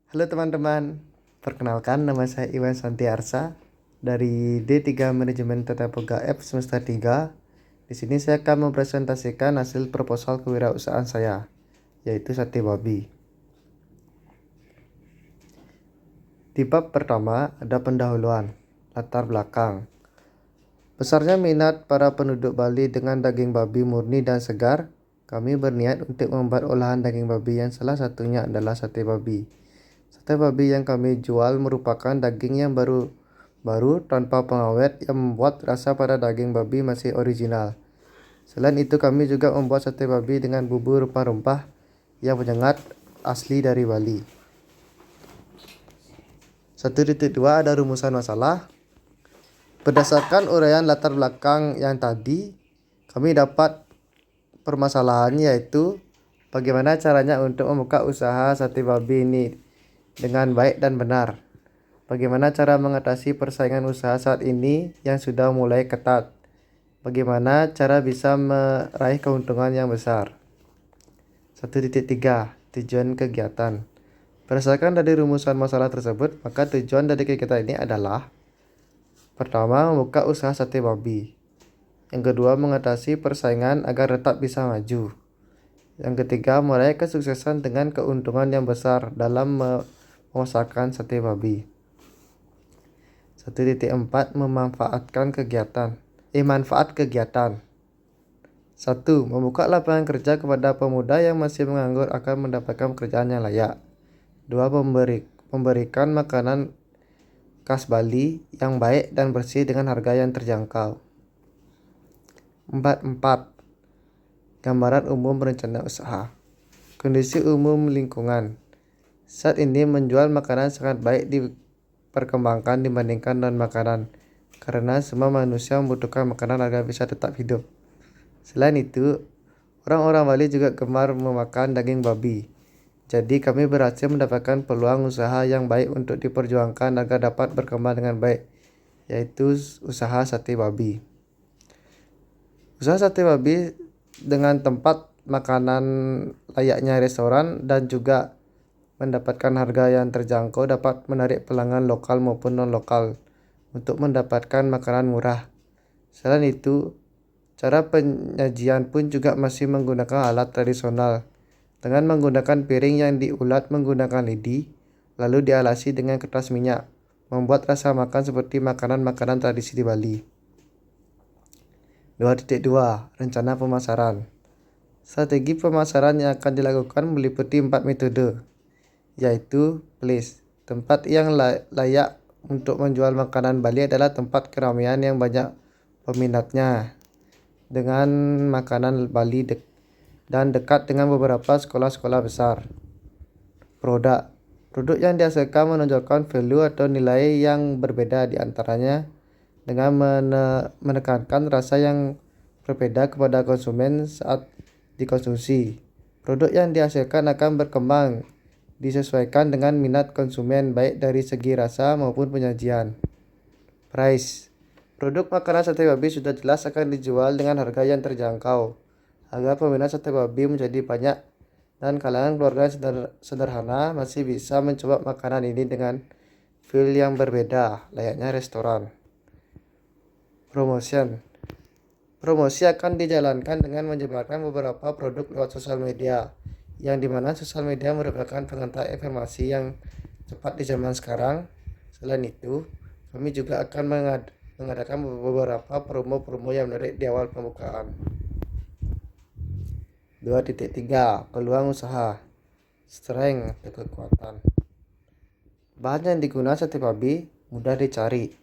Halo teman-teman, perkenalkan nama saya Iwan Santiarsa dari D3 Manajemen Tata Boga F semester 3. Di sini saya akan mempresentasikan hasil proposal kewirausahaan saya, yaitu sate babi. Di bab pertama ada pendahuluan, latar belakang. Besarnya minat para penduduk Bali dengan daging babi murni dan segar, kami berniat untuk membuat olahan daging babi yang salah satunya adalah sate babi. Sate babi yang kami jual merupakan daging yang baru tanpa pengawet yang membuat rasa pada daging babi masih original. Selain itu kami juga membuat sate babi dengan bumbu rempah-rempah yang menyengat asli dari Bali. 1.2 ada rumusan masalah. Berdasarkan uraian latar belakang yang tadi, kami dapat permasalahan yaitu bagaimana caranya untuk membuka usaha sate babi ini dengan baik dan benar. Bagaimana cara mengatasi persaingan usaha saat ini yang sudah mulai ketat. Bagaimana cara bisa meraih keuntungan yang besar. 1.3 Tujuan kegiatan. Berdasarkan dari rumusan masalah tersebut, maka tujuan dari kegiatan ini adalah: pertama, membuka usaha sate babi. Yang kedua, mengatasi persaingan agar tetap bisa maju. Yang ketiga, meraih kesuksesan dengan keuntungan yang besar dalam memasarkan sate babi. 1.4 Memanfaatkan kegiatan. Manfaat kegiatan. 1. Membuka lapangan kerja kepada pemuda yang masih menganggur akan mendapatkan pekerjaan yang layak. 2. Memberikan makanan khas Bali yang baik dan bersih dengan harga yang terjangkau. 4. Gambaran umum rencana usaha. Kondisi umum lingkungan. Saat ini menjual makanan sangat baik diperkembangkan dibandingkan non-makanan, karena semua manusia membutuhkan makanan agar bisa tetap hidup. Selain itu, orang-orang Bali juga gemar memakan daging babi. Jadi kami berhasil mendapatkan peluang usaha yang baik untuk diperjuangkan agar dapat berkembang dengan baik, yaitu usaha sate babi. Usaha sate babi dengan tempat makanan layaknya restoran dan juga mendapatkan harga yang terjangkau dapat menarik pelanggan lokal maupun non-lokal untuk mendapatkan makanan murah. Selain itu, cara penyajian pun juga masih menggunakan alat tradisional dengan menggunakan piring yang diulat menggunakan lidi, lalu dialasi dengan kertas minyak, membuat rasa makan seperti makanan-makanan tradisi di Bali. 2.2 Rencana pemasaran. Strategi pemasaran yang akan dilakukan meliputi 4 metode, yaitu place. Tempat yang layak untuk menjual makanan Bali adalah tempat keramaian yang banyak peminatnya dengan makanan Bali dan dekat dengan beberapa sekolah-sekolah besar. Produk yang dihasilkan menonjolkan value atau nilai yang berbeda di antaranya dengan menekankan rasa yang berbeda kepada konsumen saat dikonsumsi. Produk yang dihasilkan akan berkembang disesuaikan dengan minat konsumen baik dari segi rasa maupun penyajian. Price. Produk makanan sate babi sudah jelas akan dijual dengan harga yang terjangkau agar peminat sate babi menjadi banyak dan kalangan keluarga sederhana masih bisa mencoba makanan ini dengan feel yang berbeda layaknya restoran. Promosi akan dijalankan dengan menyebarkan beberapa produk lewat sosial media, yang dimana sosial media merupakan pengantar informasi yang cepat di zaman sekarang. Selain itu, kami juga akan mengadakan beberapa promo-promo yang menarik di awal pembukaan. 2.3 Peluang usaha. Strength atau kekuatan. Bahan yang digunakan sate babi mudah dicari.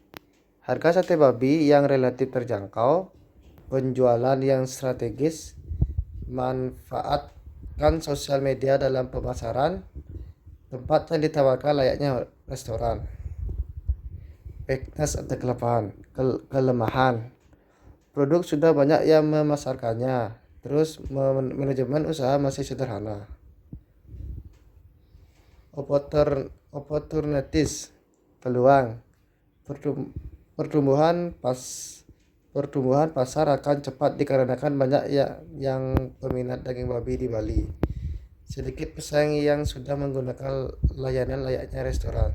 Harga sate babi yang relatif terjangkau, penjualan yang strategis, manfaatkan sosial media dalam pemasaran, tempat yang ditawarkan layaknya restoran. Weakness atau kelemahan. Produk sudah banyak yang memasarkannya, terus manajemen usaha masih sederhana. Opportunities, peluang. Pertumbuhan pasar akan cepat dikarenakan banyak yang peminat daging babi di Bali. sedikit pesaing yang sudah menggunakan layanan layaknya restoran.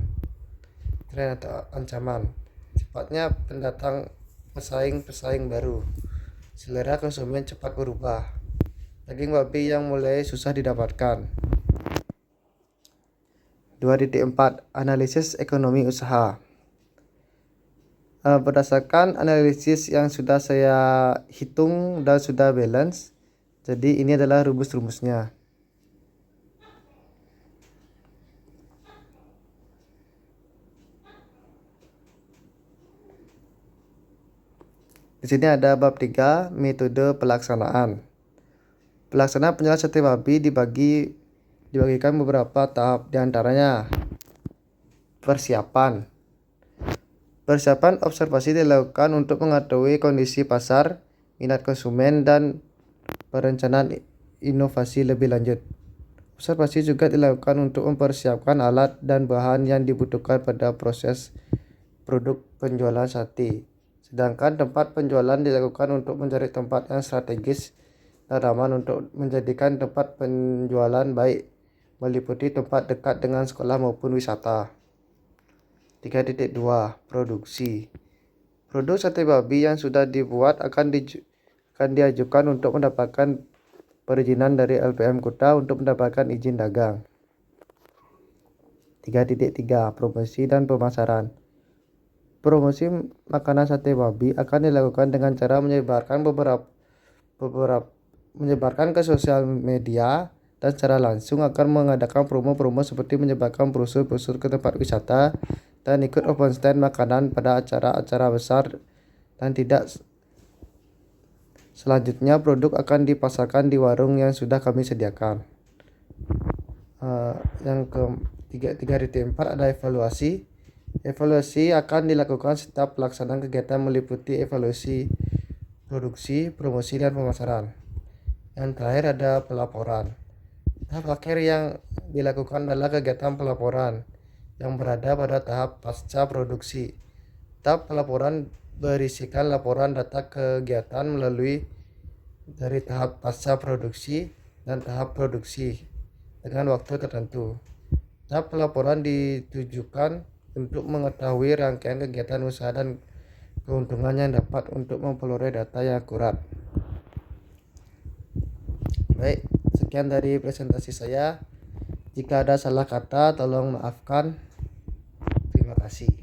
Tren atau ancaman, cepatnya pendatang pesaing baru, selera konsumen cepat berubah, daging babi yang mulai susah didapatkan. 2.4 Analisis ekonomi usaha. Berdasarkan analisis yang sudah saya hitung dan sudah balance, jadi ini adalah rumus-rumusnya. Di sini ada bab 3, metode pelaksanaan. Pelaksanaan penjualan sate babi dibagikan beberapa tahap, diantaranya persiapan. Persiapan observasi dilakukan untuk mengetahui kondisi pasar, minat konsumen, dan perencanaan inovasi lebih lanjut. Observasi juga dilakukan untuk mempersiapkan alat dan bahan yang dibutuhkan pada proses produk penjualan sate. Sedangkan tempat penjualan dilakukan untuk mencari tempat yang strategis dan aman untuk menjadikan tempat penjualan baik, meliputi tempat dekat dengan sekolah maupun wisata. 3.2 Produksi. Produk sate babi yang sudah dibuat akan diajukan untuk mendapatkan perizinan dari LPM Kota untuk mendapatkan izin dagang. 3.3 Promosi dan pemasaran. Promosi makanan sate babi akan dilakukan dengan cara menyebarkan ke sosial media dan secara langsung akan mengadakan promo-promo seperti menyebarkan brosur-brosur ke tempat wisata dan ikut open stand makanan pada acara-acara besar, dan tidak selanjutnya produk akan dipasarkan di warung yang sudah kami sediakan. Yang ke-3.4 ada evaluasi. Evaluasi akan dilakukan setiap pelaksanaan kegiatan meliputi evaluasi produksi, promosi, dan pemasaran. Yang terakhir ada pelaporan. Tahap akhir yang dilakukan adalah kegiatan pelaporan yang berada pada tahap pasca produksi. Tahap pelaporan berisikan laporan data kegiatan melalui dari tahap pasca produksi dan tahap produksi dengan waktu tertentu. Tahap pelaporan ditujukan untuk mengetahui rangkaian kegiatan usaha dan keuntungan yang dapat untuk memperoleh data yang akurat. Baik, sekian dari presentasi saya. Jika ada salah kata, tolong maafkan. Terima kasih.